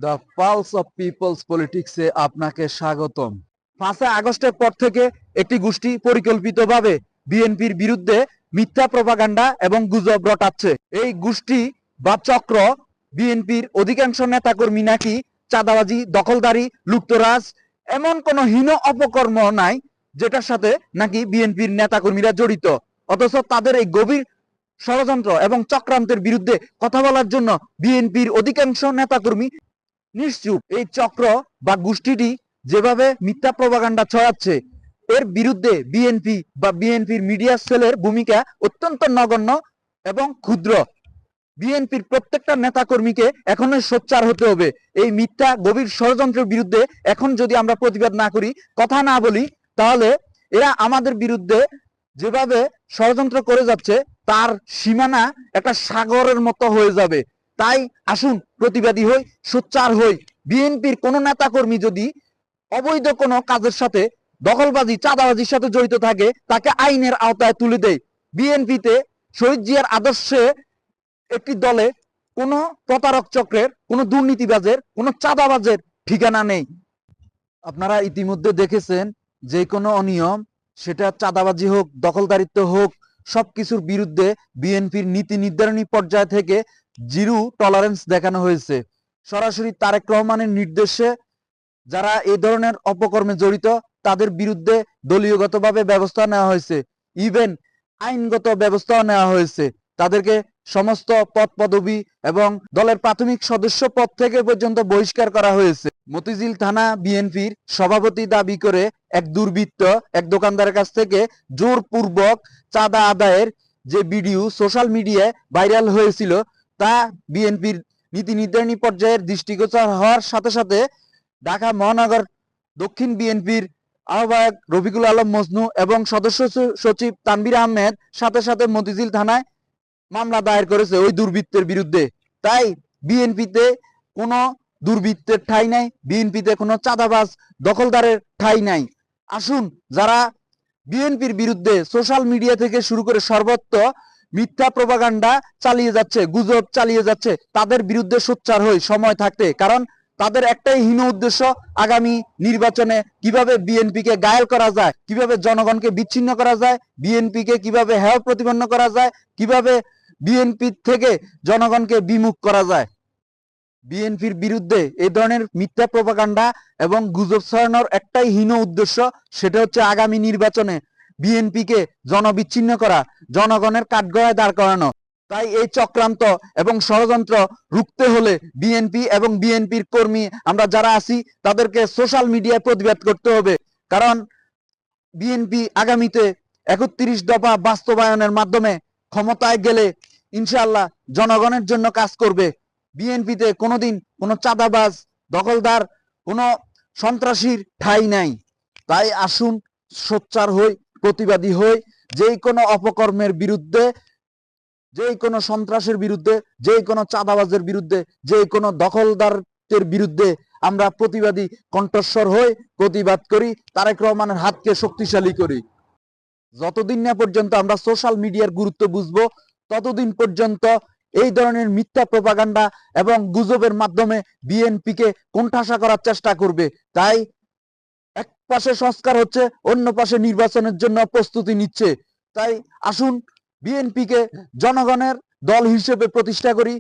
The pulse of people's পলিটিক্সে আপনাকে স্বাগতম। 5 আগস্টের পর থেকে একটি গোষ্ঠী পরিকল্পিতভাবে বিএনপির বিরুদ্ধে মিথ্যা প্রপাগান্ডা এবং গুজব রটাচ্ছে। এই গোষ্ঠী বা চক্র বিএনপির অধিকাংশ নেতাকর্মী নাকি চাঁদাবাজি, দখলদারি, লুটতরাজ এমন কোনো হীন অপকর্ম নাই যেটার সাথে নাকি বিএনপির নেতাকর্মীরা জড়িত। অথচ তাদের এই গভীর ষড়যন্ত্র এবং চক্রান্তের বিরুদ্ধে কথা বলার জন্য বিএনপির অধিকাংশ নেতাকর্মী নিশ্চুপ। এই চক্র বা গোষ্ঠীটি যেভাবে মিথ্যা প্রপাগান্ডা ছড়াচ্ছে, এর বিরুদ্ধে বিএনপি বা বিএনপির মিডিয়া সেলের ভূমিকা অত্যন্ত নগণ্য এবং ক্ষুদ্র। বিএনপির প্রত্যেকটা নেতাকর্মীকে এখনো সোচ্চার হতে হবে। এই মিথ্যা গভীর ষড়যন্ত্রের বিরুদ্ধে এখন যদি আমরা প্রতিবাদ না করি, কথা না বলি, তাহলে এরা আমাদের বিরুদ্ধে যেভাবে ষড়যন্ত্র করে যাচ্ছে তার সীমানা একটা সাগরের মতো হয়ে যাবে। তাই আসুন প্রতিবাদী হই, সোচ্চার হই। বিএনপির কোন নেতাকর্মী যদি অবৈধ কোনো কাজের সাথে, দখলবাজি, চাঁদাবাজির সাথে জড়িত থাকে, তাকে আইনের আওতায় তুলে দেয়। বিএনপিতে শহীদ জিয়ার আদর্শে একটি দলে কোনো প্রতারক চক্রের, কোনো দুর্নীতিবাজের, কোনো চাঁদাবাজের ঠিকানা নেই। আপনারা ইতিমধ্যে দেখেছেন যে কোনো অনিয়ম, সেটা চাঁদাবাজি হোক, দখলদারিত্ব হোক, সবকিছুর বিরুদ্ধে বিএনপির নীতি নির্ধারণী পর্যায় থেকে জিরো টলারেন্স দেখানো হয়েছে। সরাসরি তারেক রহমানের নির্দেশে যারা এই ধরনের অপকর্মে জড়িত তাদের বিরুদ্ধে দলীয়গতভাবে ব্যবস্থা নেওয়া হয়েছে, ইভেন আইনগত ব্যবস্থাও নেওয়া হয়েছে। তাদেরকে সমস্ত পদ পদবি এবং দলের প্রাথমিক সদস্য পদ থেকে পর্যন্ত বহিষ্কার করা হয়েছে। মতিঝিল থানা বিএনপির সভাপতি দাবি করে এক দুর্বৃত্ত এক দোকানদারের কাছ থেকে জোরপূর্বক চাঁদা আদায়ের যে ভিডিও সোশ্যাল মিডিয়ায় ভাইরাল হয়েছিল, তা বিএনপির নীতি নির্ধারণী পর্যায়ের দৃষ্টিগোচর হওয়ার সাথে সাথে ঢাকা মহানগর দক্ষিণ বিএনপির আহ্বায়ক রফিকুল আলম মজনু এবং সদস্য সচিব তানভীর আহমেদ সাথে সাথে মতিঝিল থানায় মামলা দায়ের করেছে ওই দুর্বৃত্তের বিরুদ্ধে। তাই বিএনপিতে কোনো দুর্বৃত্তের ঠাঁই নাই, বিএনপিতে কোনো চাঁদাবাজ, দখলদারের ঠাঁই নাই। আসুন, যারা বিএনপির বিরুদ্ধে সোশ্যাল মিডিয়া থেকে শুরু করে সর্বত্র মিথ্যা প্রপাগান্ডা চালিয়ে যাচ্ছে, গুজব চালিয়ে যাচ্ছে, তাদের বিরুদ্ধে সোচ্চার হই সময় থাকতে। কারণ তাদের একটাই হীন উদ্দেশ্য, আগামী নির্বাচনে কিভাবে বিএনপিকে ঘায়েল করা যায়, কিভাবে জনগণকে বিচ্ছিন্ন করা যায়, বিএনপিকে কিভাবে হেয় প্রতিপন্ন করা যায়, কিভাবে বিএনপি থেকে জনগণকে বিমুখ করা যায়। বিএনপির বিরুদ্ধে এই ধরনের মিথ্যা প্রপাগান্ডা এবং গুজব ছড়ানোর একটাই হীন উদ্দেশ্য, সেটা হচ্ছে আগামী নির্বাচনে বিএনপিকে জনবিচ্ছিন্ন করা, জনগণের কাঠগড়ায় দাঁড় করানো। তাই এই চক্রান্ত এবং ষড়যন্ত্র রুখতে হলে বিএনপি এবং বিএনপির কর্মী আমরা যারা আছি তাদেরকে সোশ্যাল মিডিয়ায় প্রতিবাদ করতে হবে। কারণ বিএনপি আগামীতে 31 দফা বাস্তবায়নের মাধ্যমে ক্ষমতায় গেলে ইনশাআল্লাহ জনগণের জন্য কাজ করবে। বিএনপিতে কোনোদিন কোনো চাঁদাবাজ, দখলদার, কোনো সন্ত্রাসীর ঠাঁই নাই। তাই আসুন সোচ্চার হই, প্রতিবাদী হই। যেই কোনো অপকর্মের বিরুদ্ধে, যেই কোনো সন্ত্রাসের বিরুদ্ধে, যেই কোনো চাঁদাবাজের বিরুদ্ধে, যেই কোনো দখলদারদের বিরুদ্ধে আমরা প্রতিবাদী কণ্ঠস্বর হই, প্রতিবাদ করি, তারেক রহমানের হাতকে শক্তিশালী করি। যতদিন না পর্যন্ত আমরা সোশ্যাল মিডিয়ার গুরুত্ব বুঝবো, ততদিন পর্যন্ত এই ধরনের মিথ্যা প্রপাগান্ডা এবং গুজবের মাধ্যমে বিএনপিকে কোণঠাসা করার চেষ্টা করবে। তাই এক পাশে সংস্কার হচ্ছে, অন্য পাশে নির্বাচনের জন্য প্রস্তুতি নিচ্ছে। তাই আসুন বিএনপিকে জনগণের দল হিসেবে প্রতিষ্ঠা করি।